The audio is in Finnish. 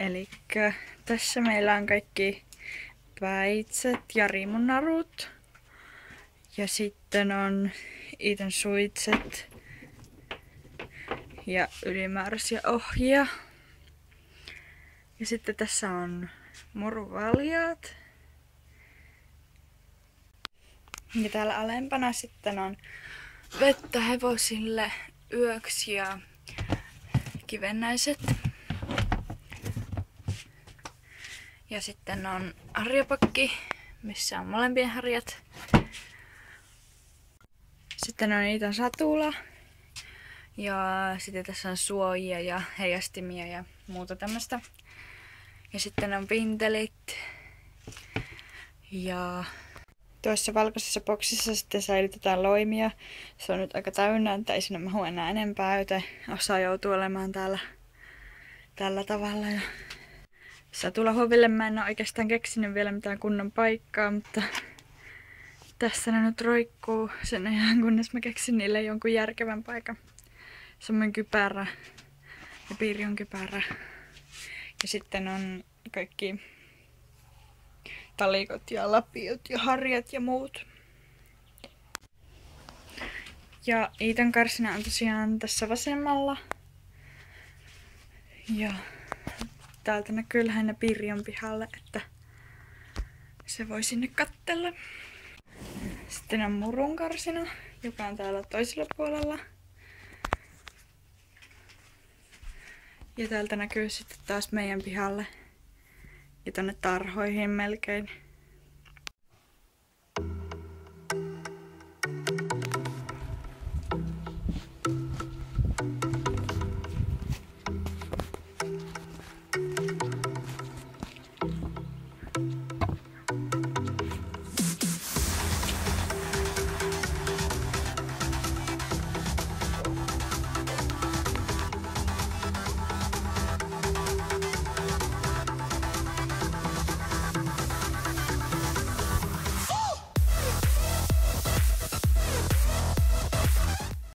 Elikkä tässä meillä on kaikki päitset ja riimunnarut. Ja sitten on Iitan suitset ja ylimääräisiä ohjia. Ja sitten tässä on muruvaljaat. Ja täällä alempana sitten on vettä hevosille yöksi ja kivennäiset. Ja sitten on harjapakki, missä on molempien harjat. Sitten on Iitan satula. Ja sitten tässä on suojia ja heijastimia ja muuta tämmöstä. Ja sitten on pintelit. Ja tuossa valkoisessa boksissa sitten säilytetään loimia. Se on nyt aika täynnä, että ei sinne mahu enää enempää, joten osa joutuu olemaan täällä tällä tavalla. Ja satulahuoville mä en ole oikeastaan keksinyt vielä mitään kunnon paikkaa, mutta tässä ne nyt roikkuu sen ajan, kunnes mä keksin niille jonkun järkevän paikan. Semmoinen kypärä ja Pirjon kypärä. Ja sitten on kaikki talikot ja lapiot ja harjat ja muut. Ja Iitan karsina on tosiaan tässä vasemmalla. Ja täältä näkyy lähinnä Pirjon pihalle, että se voi sinne kattella. Sitten on murun karsina, joka on täällä toisella puolella. Ja täältä näkyy sitten taas meidän pihalle ja tonne tarhoihin melkein.